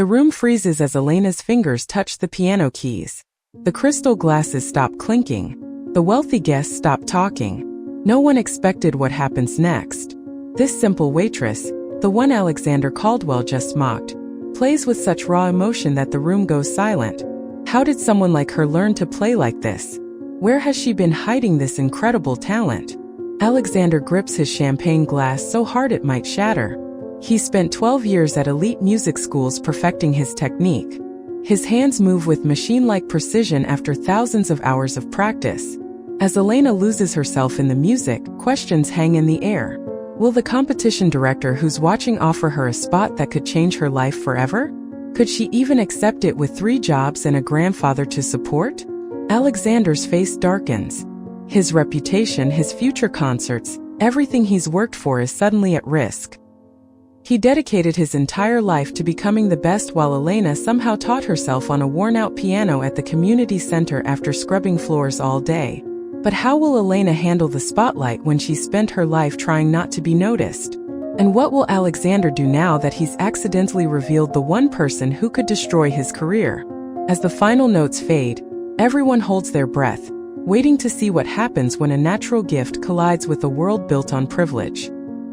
The room freezes as Elena's fingers touch the piano keys. The crystal glasses stop clinking. The wealthy guests stop talking. No one expected what happens next. This simple waitress, the one Alexander Caldwell just mocked, plays with such raw emotion that the room goes silent. How did someone like her learn to play like this? Where has she been hiding this incredible talent? Alexander grips his champagne glass so hard it might shatter. He spent 12 years at elite music schools perfecting his technique. His hands move with machine-like precision after thousands of hours of practice. As Elena loses herself in the music, questions hang in the air. Will the competition director who's watching offer her a spot that could change her life forever? Could she even accept it with 3 jobs and a grandfather to support? Alexander's face darkens. His reputation, his future concerts, everything he's worked for is suddenly at risk. He dedicated his entire life to becoming the best while Elena somehow taught herself on a worn-out piano at the community center after scrubbing floors all day. But how will Elena handle the spotlight when she spent her life trying not to be noticed? And what will Alexander do now that he's accidentally revealed the one person who could destroy his career? As the final notes fade, everyone holds their breath, waiting to see what happens when a natural gift collides with a world built on privilege.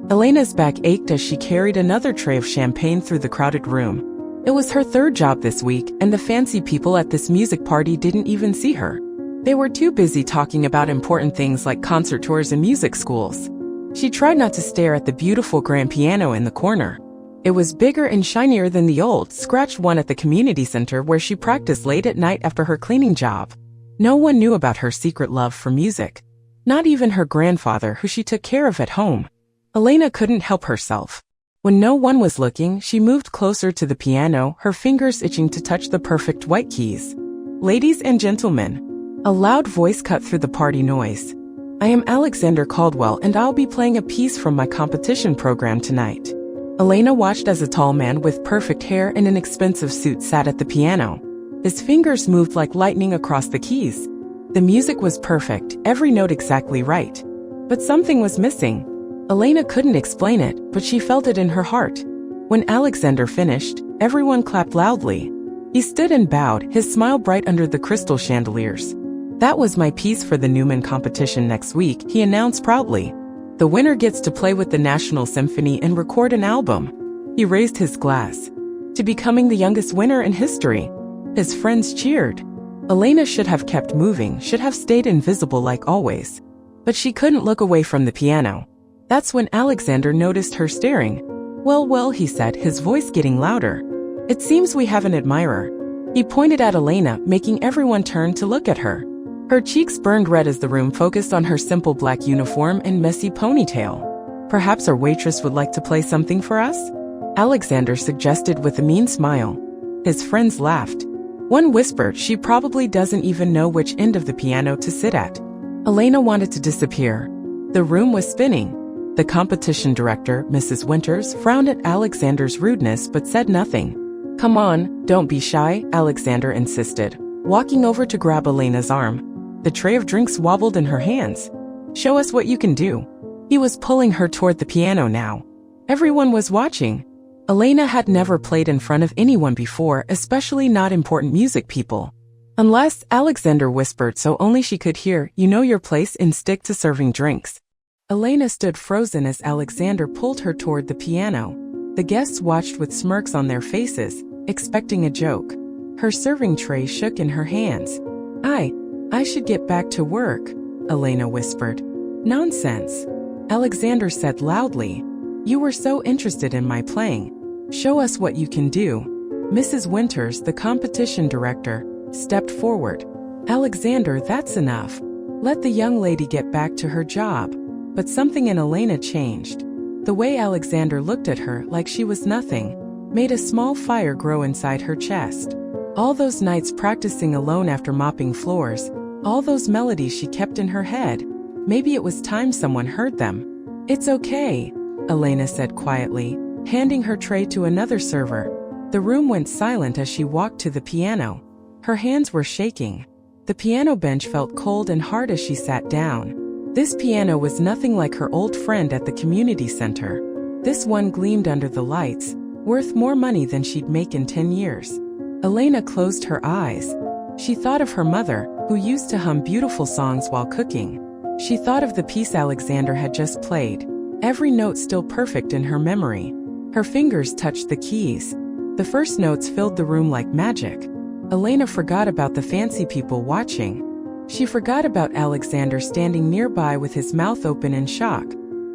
Elena's back ached as she carried another tray of champagne through the crowded room. It was her 3rd job this week, and the fancy people at this music party didn't even see her. They were too busy talking about important things like concert tours and music schools. She tried not to stare at the beautiful grand piano in the corner. It was bigger and shinier than the old, scratched one at the community center where she practiced late at night after her cleaning job. No one knew about her secret love for music. Not even her grandfather, who she took care of at home. Elena couldn't help herself. When no one was looking, she moved closer to the piano, her fingers itching to touch the perfect white keys. Ladies and gentlemen, a loud voice cut through the party noise. I am Alexander Caldwell, and I'll be playing a piece from my competition program tonight. Elena watched as a tall man with perfect hair and an expensive suit sat at the piano. His fingers moved like lightning across the keys. The music was perfect, every note exactly right. But something was missing. Elena couldn't explain it, but she felt it in her heart. When Alexander finished, everyone clapped loudly. He stood and bowed, his smile bright under the crystal chandeliers. That was my piece for the Newman competition next week, he announced proudly. The winner gets to play with the National Symphony and record an album. He raised his glass. To becoming the youngest winner in history. His friends cheered. Elena should have kept moving, should have stayed invisible like always. But she couldn't look away from the piano. That's when Alexander noticed her staring. Well, he said, his voice getting louder. It seems we have an admirer. He pointed at Elena, making everyone turn to look at her. Her cheeks burned red as the room focused on her simple black uniform and messy ponytail. Perhaps our waitress would like to play something for us? Alexander suggested with a mean smile. His friends laughed. One whispered she probably doesn't even know which end of the piano to sit at. Elena wanted to disappear. The room was spinning. The competition director, Mrs. Winters, frowned at Alexander's rudeness but said nothing. Come on, don't be shy, Alexander insisted, walking over to grab Elena's arm. The tray of drinks wobbled in her hands. Show us what you can do. He was pulling her toward the piano now. Everyone was watching. Elena had never played in front of anyone before, especially not important music people. Unless, Alexander whispered so only she could hear, you know your place and stick to serving drinks. Elena stood frozen as Alexander pulled her toward the piano. The guests watched with smirks on their faces, expecting a joke. Her serving tray shook in her hands. I should get back to work, Elena whispered. Nonsense, Alexander said loudly. You were so interested in my playing. Show us what you can do. Mrs. Winters, the competition director, stepped forward. Alexander, that's enough. Let the young lady get back to her job. But something in Elena changed. The way Alexander looked at her like she was nothing made a small fire grow inside her chest. All those nights practicing alone after mopping floors, all those melodies she kept in her head, maybe it was time someone heard them. It's okay, Elena said quietly, handing her tray to another server. The room went silent as she walked to the piano. Her hands were shaking. The piano bench felt cold and hard as she sat down. This piano was nothing like her old friend at the community center. This one gleamed under the lights, worth more money than she'd make in 10 years. Elena closed her eyes. She thought of her mother, who used to hum beautiful songs while cooking. She thought of the piece Alexander had just played, every note still perfect in her memory. Her fingers touched the keys. The first notes filled the room like magic. Elena forgot about the fancy people watching. She forgot about Alexander standing nearby with his mouth open in shock.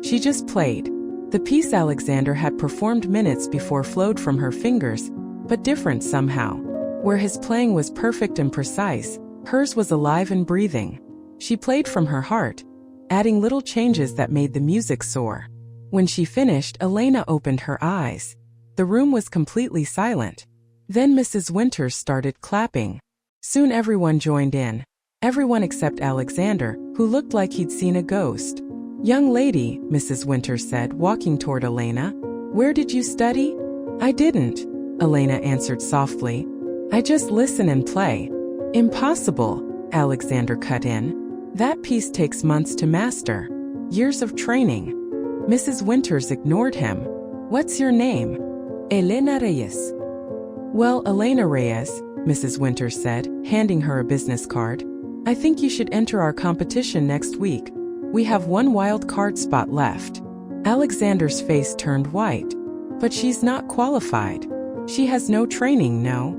She just played. The piece Alexander had performed minutes before flowed from her fingers, but different somehow. Where his playing was perfect and precise, hers was alive and breathing. She played from her heart, adding little changes that made the music soar. When she finished, Elena opened her eyes. The room was completely silent. Then Mrs. Winters started clapping. Soon everyone joined in. Everyone except Alexander, who looked like he'd seen a ghost. "Young lady," Mrs. Winters said, walking toward Elena, "where did you study?" "I didn't," Elena answered softly. "I just listen and play." "Impossible," Alexander cut in. "That piece takes months to master. Years of training." Mrs. Winters ignored him. "What's your name?" "Elena Reyes." "Well, Elena Reyes," Mrs. Winters said, handing her a business card. "I think you should enter our competition next week. We have one wild card spot left." Alexander's face turned white. "But she's not qualified. She has no training, no."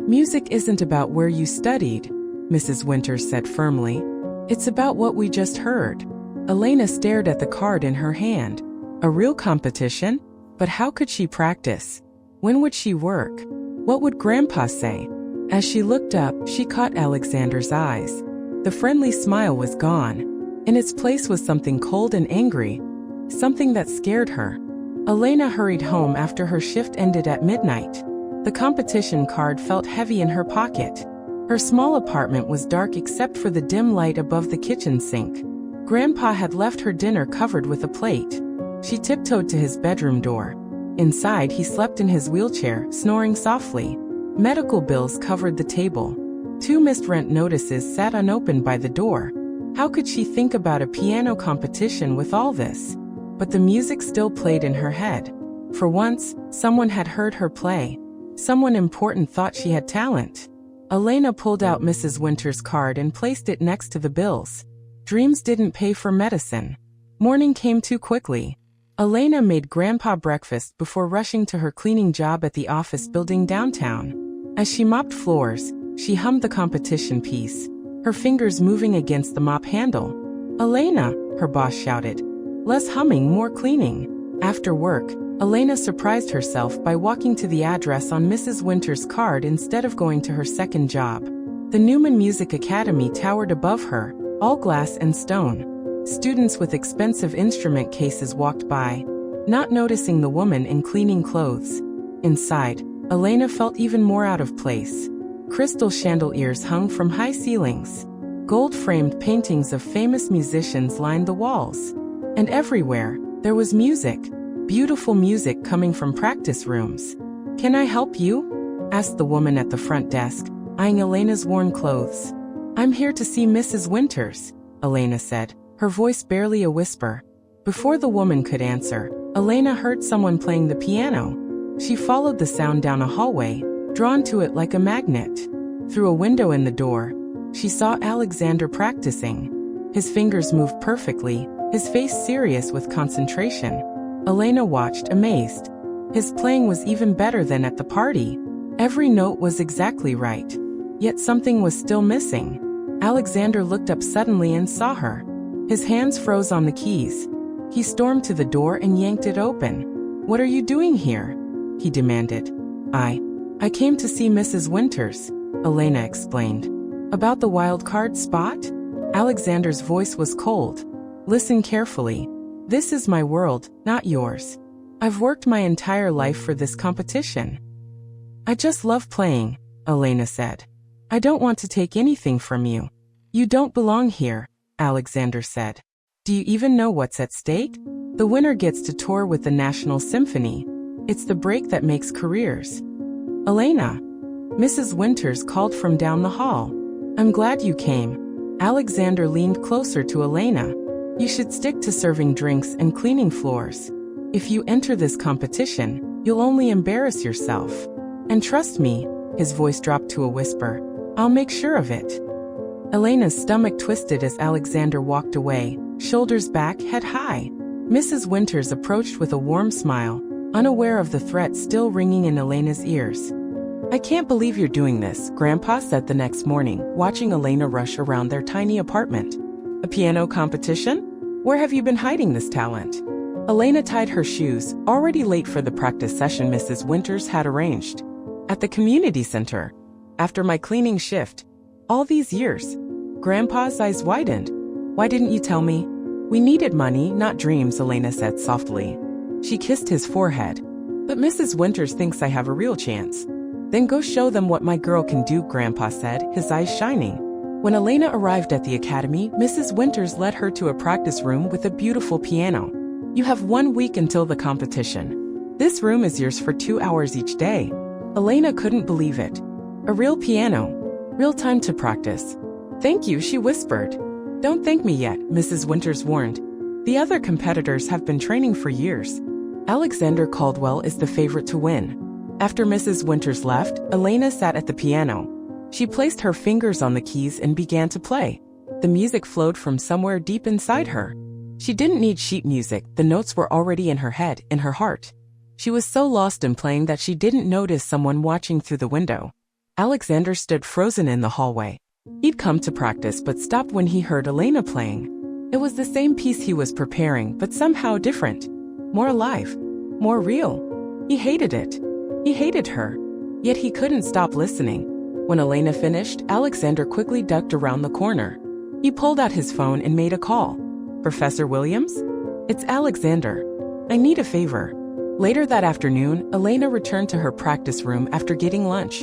"Music isn't about where you studied," Mrs. Winters said firmly. "It's about what we just heard." Elena stared at the card in her hand. A real competition? But how could she practice? When would she work? What would Grandpa say? As she looked up, she caught Alexander's eyes. The friendly smile was gone. In its place was something cold and angry, something that scared her. Elena hurried home after her shift ended at midnight. The competition card felt heavy in her pocket. Her small apartment was dark except for the dim light above the kitchen sink. Grandpa had left her dinner covered with a plate. She tiptoed to his bedroom door. Inside, he slept in his wheelchair, snoring softly. Medical bills covered the table. 2 missed rent notices sat unopened by the door. How could she think about a piano competition with all this? But the music still played in her head. For once, someone had heard her play. Someone important thought she had talent. Elena pulled out Mrs. Winters' card and placed it next to the bills. Dreams didn't pay for medicine. Morning came too quickly. Elena made Grandpa breakfast before rushing to her cleaning job at the office building downtown. As she mopped floors, she hummed the competition piece, her fingers moving against the mop handle. "Elena," her boss shouted. "Less humming, more cleaning." After work, Elena surprised herself by walking to the address on Mrs. Winters' card instead of going to her second job. The Newman Music Academy towered above her, all glass and stone. Students with expensive instrument cases walked by, not noticing the woman in cleaning clothes. Inside, Elena felt even more out of place. Crystal chandeliers hung from high ceilings. Gold-framed paintings of famous musicians lined the walls. And everywhere, there was music. Beautiful music coming from practice rooms. "Can I help you?" asked the woman at the front desk, eyeing Elena's worn clothes. "I'm here to see Mrs. Winters," Elena said, her voice barely a whisper. Before the woman could answer, Elena heard someone playing the piano. She followed the sound down a hallway, drawn to it like a magnet. Through a window in the door, she saw Alexander practicing. His fingers moved perfectly, his face serious with concentration. Elena watched, amazed. His playing was even better than at the party. Every note was exactly right. Yet something was still missing. Alexander looked up suddenly and saw her. His hands froze on the keys. He stormed to the door and yanked it open. "What are you doing here?" he demanded. I came to see Mrs. Winters," Elena explained. "About the wild card spot?" Alexander's voice was cold. "Listen carefully. This is my world, not yours. I've worked my entire life for this competition." "I just love playing," Elena said. "I don't want to take anything from you." "You don't belong here," Alexander said. "Do you even know what's at stake? The winner gets to tour with the National Symphony. It's the break that makes careers." "Elena," Mrs. Winters called from down the hall. "I'm glad you came." Alexander leaned closer to Elena. "You should stick to serving drinks and cleaning floors. If you enter this competition, You'll only embarrass yourself. And trust me, his voice dropped to a whisper, I'll make sure of it. Elena's stomach twisted as Alexander walked away, shoulders back, head high. Mrs. Winters approached with a warm smile, unaware of the threat still ringing in Elena's ears. I can't believe you're doing this, Grandpa said the next morning, watching Elena rush around their tiny apartment. A piano competition? Where have you been hiding this talent? Elena tied her shoes, already late for the practice session Mrs. Winters had arranged. At the community center. After my cleaning shift. All these years. Grandpa's eyes widened. Why didn't you tell me? We needed money, not dreams, Elena said softly. She kissed his forehead. But Mrs. Winters thinks I have a real chance. Then go show them what my girl can do, Grandpa said, his eyes shining. When Elena arrived at the academy, Mrs. Winters led her to a practice room with a beautiful piano. You have 1 week until the competition. This room is yours for 2 hours each day. Elena couldn't believe it. A real piano. Real time to practice. Thank you, she whispered. Don't thank me yet, Mrs. Winters warned. The other competitors have been training for years. Alexander Caldwell is the favorite to win. After Mrs. Winters left, Elena sat at the piano. She placed her fingers on the keys and began to play. The music flowed from somewhere deep inside her. She didn't need sheet music, the notes were already in her head, in her heart. She was so lost in playing that she didn't notice someone watching through the window. Alexander stood frozen in the hallway. He'd come to practice but stopped when he heard Elena playing. It was the same piece he was preparing, but somehow different. More alive. More real. He hated it. He hated her. Yet he couldn't stop listening. When Elena finished, Alexander quickly ducked around the corner. He pulled out his phone and made a call. Professor Williams? It's Alexander. I need a favor. Later that afternoon, Elena returned to her practice room after getting lunch.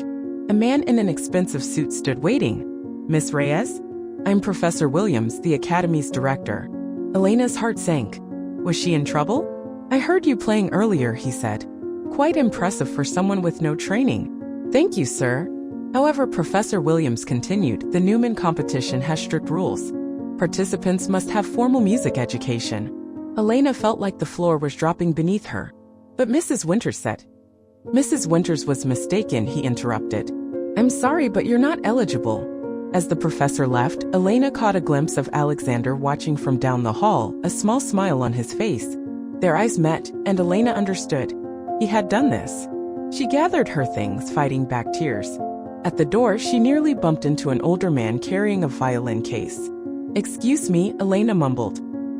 A man in an expensive suit stood waiting. Miss Reyes? I'm Professor Williams, the Academy's director. Elena's heart sank. Was she in trouble? I heard you playing earlier, he said. Quite impressive for someone with no training. Thank you, sir. However, Professor Williams continued, the Newman competition has strict rules. Participants must have formal music education. Elena felt like the floor was dropping beneath her. But Mrs. Winters said. Mrs. Winters was mistaken, he interrupted. I'm sorry, but you're not eligible. As the professor left, Elena caught a glimpse of Alexander watching from down the hall, a small smile on his face. Their eyes met, and Elena understood. He had done this. She gathered her things, fighting back tears. At the door, she nearly bumped into an older man carrying a violin case. Excuse me, Elena mumbled.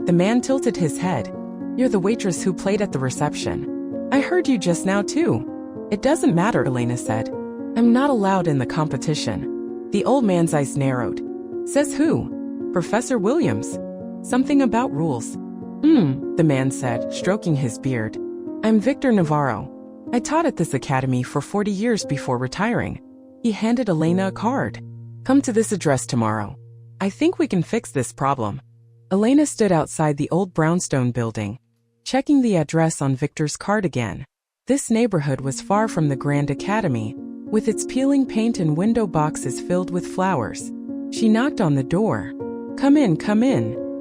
The man tilted his head. You're the waitress who played at the reception. I heard you just now too. It doesn't matter, Elena said. I'm not allowed in the competition. The old man's eyes narrowed. Says who? Professor Williams. Something about rules. The man said, stroking his beard. I'm Victor Navarro. I taught at this academy for 40 years before retiring. He handed Elena a card. Come to this address tomorrow. I think we can fix this problem. Elena stood outside the old brownstone building, checking the address on Victor's card again. This neighborhood was far from the Grand Academy, with its peeling paint and window boxes filled with flowers. She knocked on the door. Come in,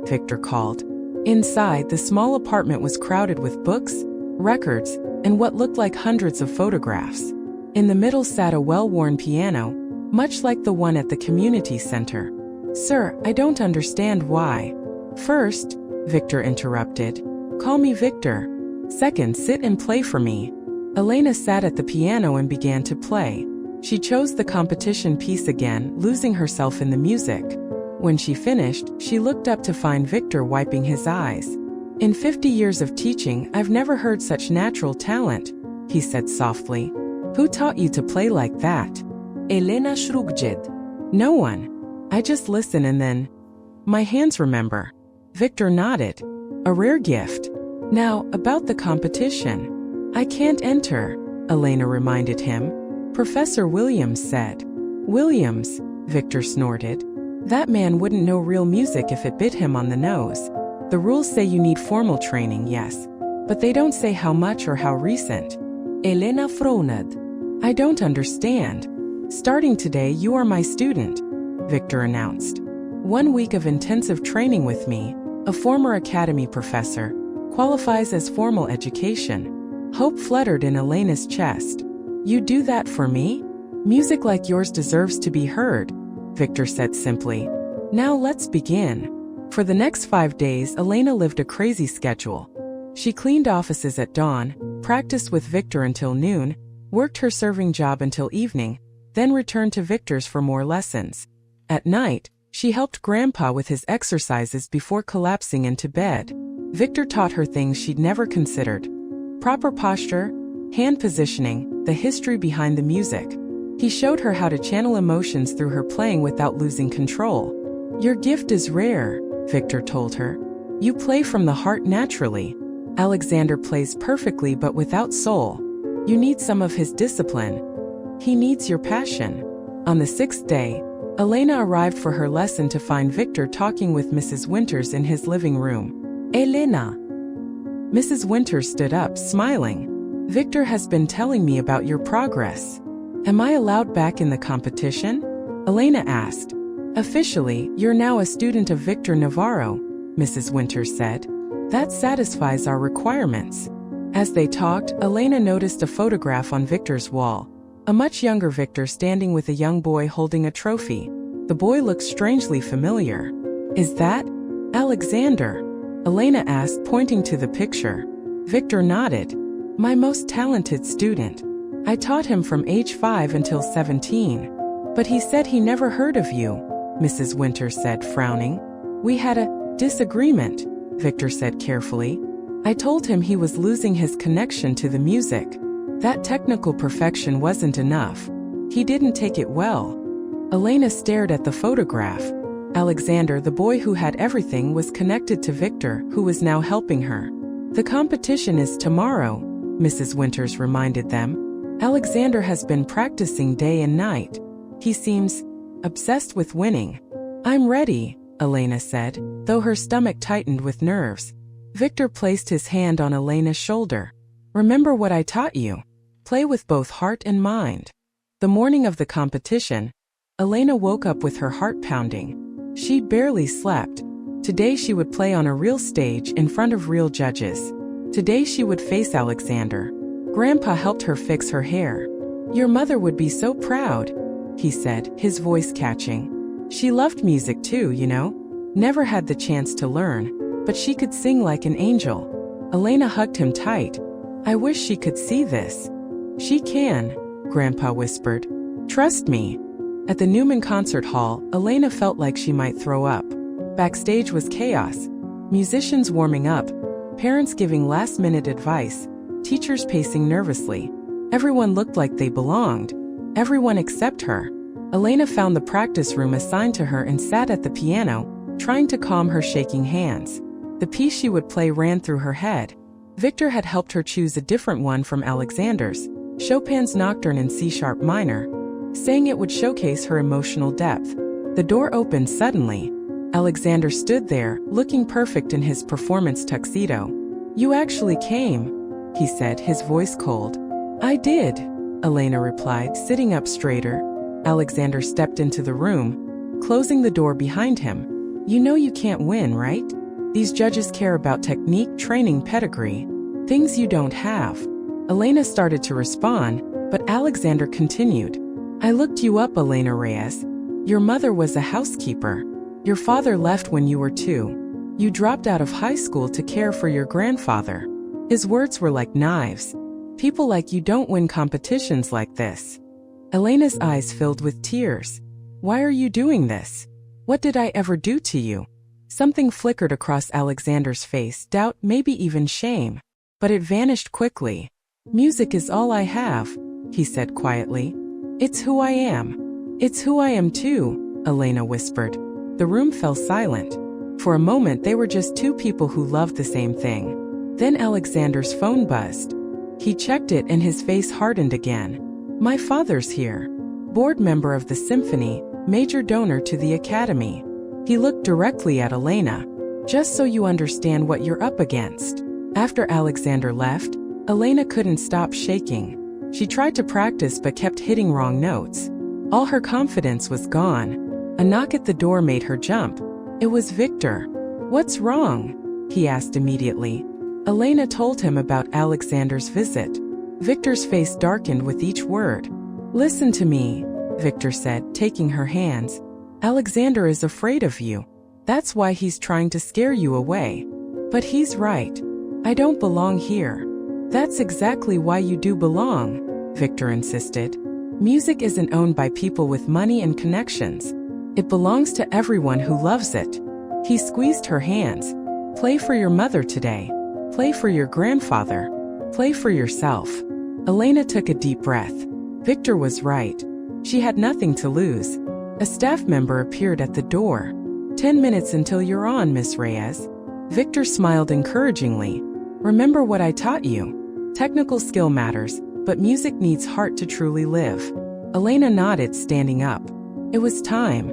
Victor called. Inside, the small apartment was crowded with books, records, and what looked like hundreds of photographs. In the middle sat a well-worn piano, much like the one at the community center. Sir, I don't understand why. First, Victor interrupted. Call me Victor. Second, sit and play for me. Elena sat at the piano and began to play. She chose the competition piece again, losing herself in the music. When she finished, she looked up to find Victor wiping his eyes. In 50 years of teaching, I've never heard such natural talent, he said softly. Who taught you to play like that? Elena shrugged. No one. I just listen and then... My hands remember. Victor nodded. A rare gift. Now, about the competition. I can't enter, Elena reminded him. Professor Williams said. Williams, Victor snorted. That man wouldn't know real music if it bit him on the nose. The rules say you need formal training, yes, but they don't say how much or how recent. Elena frowned. I don't understand. Starting today, you are my student, Victor announced. 1 week of intensive training with me, a former academy professor, qualifies as formal education. Hope fluttered in Elena's chest. You do that for me? Music like yours deserves to be heard, Victor said simply. Now let's begin. For the next 5 days, Elena lived a crazy schedule. She cleaned offices at dawn, practiced with Victor until noon, worked her serving job until evening, then returned to Victor's for more lessons. At night, she helped Grandpa with his exercises before collapsing into bed. Victor taught her things she'd never considered: proper posture, hand positioning, the history behind the music. He showed her how to channel emotions through her playing without losing control. Your gift is rare, Victor told her. You play from the heart naturally. Alexander plays perfectly but without soul. You need some of his discipline. He needs your passion. On the 6th day, Elena arrived for her lesson to find Victor talking with Mrs. Winters in his living room. Elena. Mrs. Winters stood up, smiling. Victor has been telling me about your progress. Am I allowed back in the competition? Elena asked. Officially, you're now a student of Victor Navarro, Mrs. Winters said. That satisfies our requirements. As they talked, Elena noticed a photograph on Victor's wall. A much younger Victor standing with a young boy holding a trophy. The boy looked strangely familiar. Is that Alexander? Elena asked, pointing to the picture. Victor nodded. My most talented student. I taught him from age 5 until 17. But he said he never heard of you, Mrs. Winters said, frowning. We had a disagreement, Victor said carefully. I told him he was losing his connection to the music. That technical perfection wasn't enough. He didn't take it well. Elena stared at the photograph. Alexander, the boy who had everything, was connected to Victor, who was now helping her. The competition is tomorrow, Mrs. Winters reminded them. Alexander has been practicing day and night. He seems obsessed with winning. I'm ready, Elena said, though her stomach tightened with nerves. Victor placed his hand on Elena's shoulder. Remember what I taught you. Play with both heart and mind. The morning of the competition, Elena woke up with her heart pounding. She'd barely slept. Today she would play on a real stage in front of real judges. Today she would face Alexander. Grandpa helped her fix her hair. Your mother would be so proud, he said, his voice catching. She loved music too, you know. Never had the chance to learn, but she could sing like an angel. Elena hugged him tight. I wish she could see this. She can, Grandpa whispered. Trust me. At the Newman Concert Hall, Elena felt like she might throw up. Backstage was chaos. Musicians warming up, parents giving last-minute advice, teachers pacing nervously. Everyone looked like they belonged. Everyone except her. Elena found the practice room assigned to her and sat at the piano, trying to calm her shaking hands. The piece she would play ran through her head. Victor had helped her choose a different one from Alexander's, Chopin's Nocturne in C-sharp minor, saying it would showcase her emotional depth. The door opened suddenly. Alexander stood there, looking perfect in his performance tuxedo. You actually came, he said, his voice cold. I did, Elena replied, sitting up straighter. Alexander stepped into the room, closing the door behind him. You know you can't win, right? These judges care about technique, training, pedigree, things you don't have. Elena started to respond, but Alexander continued. I looked you up, Elena Reyes. Your mother was a housekeeper. Your father left when you were 2. You dropped out of high school to care for your grandfather. His words were like knives. People like you don't win competitions like this. Elena's eyes filled with tears. Why are you doing this? What did I ever do to you? Something flickered across Alexander's face, doubt, maybe even shame. But it vanished quickly. Music is all I have, he said quietly. It's who I am. It's who I am too, Elena whispered. The room fell silent. For a moment they were just two people who loved the same thing. Then Alexander's phone buzzed. He checked it and his face hardened again. My father's here. Board member of the symphony, major donor to the academy. He looked directly at Elena. Just so you understand what you're up against. After Alexander left, Elena couldn't stop shaking. She tried to practice but kept hitting wrong notes. All her confidence was gone. A knock at the door made her jump. It was Victor. What's wrong? He asked immediately. Elena told him about Alexander's visit. Victor's face darkened with each word. "Listen to me," Victor said, taking her hands. "Alexander is afraid of you. That's why he's trying to scare you away. But he's right. I don't belong here." "That's exactly why you do belong," Victor insisted. "Music isn't owned by people with money and connections. It belongs to everyone who loves it." He squeezed her hands. "Play for your mother today. Play for your grandfather. Play for yourself." Elena took a deep breath. Victor was right. She had nothing to lose. A staff member appeared at the door. "10 minutes until you're on, Miss Reyes." Victor smiled encouragingly. "Remember what I taught you. Technical skill matters, but music needs heart to truly live." Elena nodded, standing up. It was time.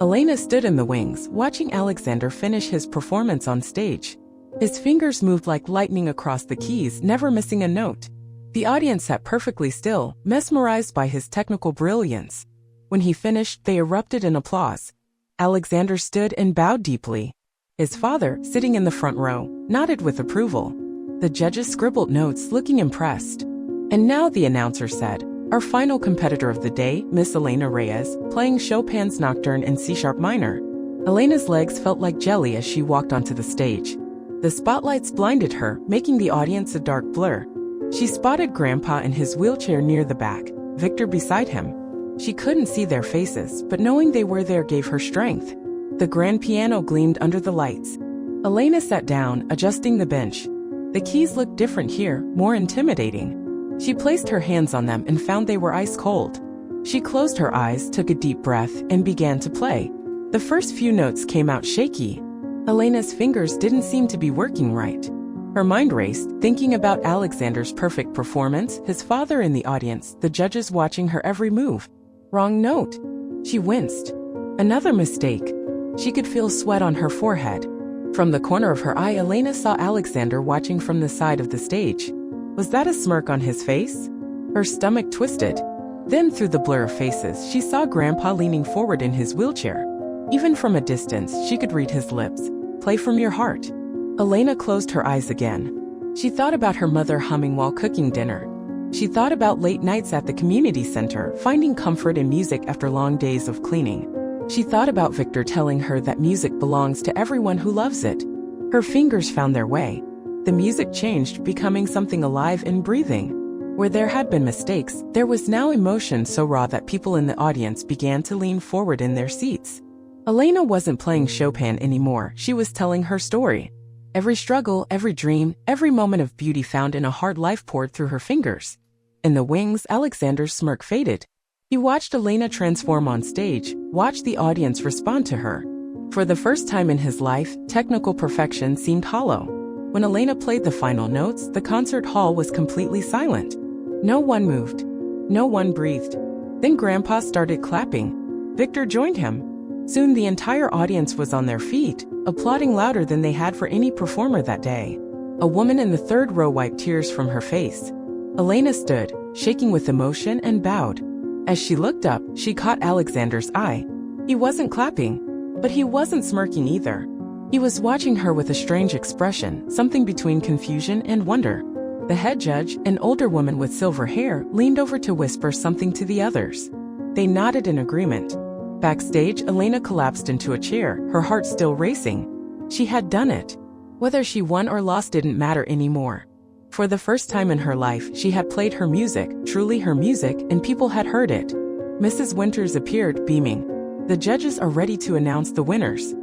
Elena stood in the wings, watching Alexander finish his performance on stage. His fingers moved like lightning across the keys, never missing a note. The audience sat perfectly still, mesmerized by his technical brilliance. When he finished, they erupted in applause. Alexander stood and bowed deeply. His father, sitting in the front row, nodded with approval. The judges scribbled notes, looking impressed. And now, the announcer said, "Our final competitor of the day, Miss Elena Reyes, playing Chopin's Nocturne in C-sharp minor." Elena's legs felt like jelly as she walked onto the stage. The spotlights blinded her, making the audience a dark blur. She spotted Grandpa in his wheelchair near the back, Victor beside him. She couldn't see their faces, but knowing they were there gave her strength. The grand piano gleamed under the lights. Elena sat down, adjusting the bench. The keys looked different here, more intimidating. She placed her hands on them and found they were ice cold. She closed her eyes, took a deep breath, and began to play. The first few notes came out shaky. Elena's fingers didn't seem to be working right. Her mind raced, thinking about Alexander's perfect performance, his father in the audience, the judges watching her every move. Wrong note. She winced. Another mistake. She could feel sweat on her forehead. From the corner of her eye, Elena saw Alexander watching from the side of the stage. Was that a smirk on his face? Her stomach twisted. Then, through the blur of faces, she saw Grandpa leaning forward in his wheelchair. Even from a distance, she could read his lips. "Play from your heart." Elena closed her eyes again. She thought about her mother humming while cooking dinner. She thought about late nights at the community center, finding comfort in music after long days of cleaning. She thought about Victor telling her that music belongs to everyone who loves it. Her fingers found their way. The music changed, becoming something alive and breathing. Where there had been mistakes, there was now emotion so raw that people in the audience began to lean forward in their seats. Elena wasn't playing Chopin anymore, she was telling her story. Every struggle, every dream, every moment of beauty found in a hard life poured through her fingers. In the wings, Alexander's smirk faded. He watched Elena transform on stage, watched the audience respond to her. For the first time in his life, technical perfection seemed hollow. When Elena played the final notes, the concert hall was completely silent. No one moved. No one breathed. Then Grandpa started clapping. Victor joined him. Soon the entire audience was on their feet, applauding louder than they had for any performer that day. A woman in the third row wiped tears from her face. Elena stood, shaking with emotion, and bowed. As she looked up, she caught Alexander's eye. He wasn't clapping, but he wasn't smirking either. He was watching her with a strange expression, something between confusion and wonder. The head judge, an older woman with silver hair, leaned over to whisper something to the others. They nodded in agreement. Backstage, Elena collapsed into a chair, her heart still racing. She had done it. Whether she won or lost didn't matter anymore. For the first time in her life, she had played her music, truly her music, and people had heard it. Mrs. Winters appeared, beaming. "The judges are ready to announce the winners."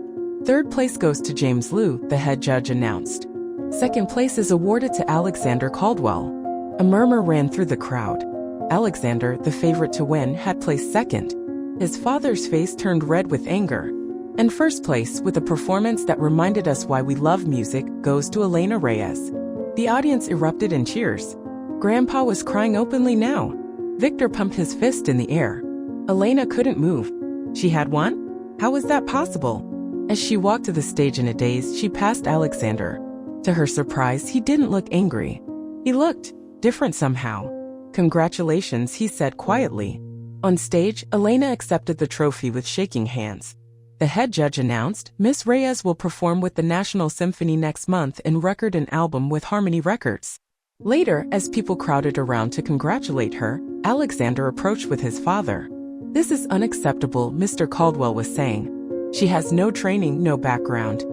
"Third place goes to James Liu," the head judge announced. "Second place is awarded to Alexander Caldwell." A murmur ran through the crowd. Alexander, the favorite to win, had placed second. His father's face turned red with anger. And first place, with a performance that reminded us why we love music, goes to Elena Reyes. The audience erupted in cheers. Grandpa was crying openly now. Victor pumped his fist in the air. Elena couldn't move. She had won? How was that possible? As she walked to the stage in a daze, she passed Alexander. To her surprise, he didn't look angry. He looked different somehow. "Congratulations," he said quietly. On stage, Elena accepted the trophy with shaking hands. The head judge announced, Miss Reyes will perform with the National Symphony next month and record an album with Harmony Records. Later, as people crowded around to congratulate her, Alexander approached with his father. This is unacceptable, Mr. Caldwell was saying. She has no training, no background.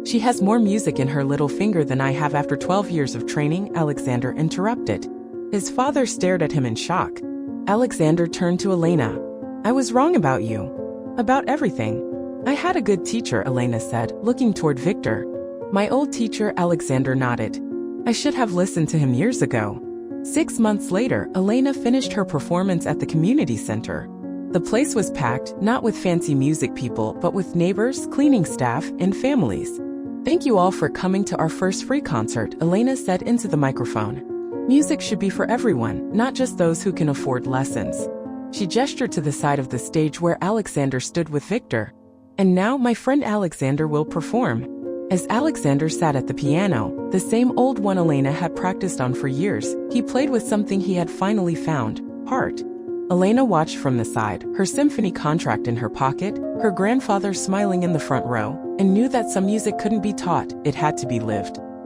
She has more music in her little finger than I have after 12 years of training, Alexander interrupted. His father stared at him in shock. Alexander turned to Elena. I was wrong about you. About everything. I had a good teacher, Elena said, looking toward Victor. My old teacher, Alexander nodded. I should have listened to him years ago. 6 months later, Elena finished her performance at the community center. The place was packed, not with fancy music people, but with neighbors, cleaning staff, and families. Thank you all for coming to our first free concert, Elena said into the microphone. Music should be for everyone, not just those who can afford lessons. She gestured to the side of the stage where Alexander stood with Victor. And now my friend Alexander will perform. As Alexander sat at the piano, the same old one Elena had practiced on for years, he played with something he had finally found, heart. Elena watched from the side, her symphony contract in her pocket, her grandfather smiling in the front row, and knew that some music couldn't be taught, it had to be lived.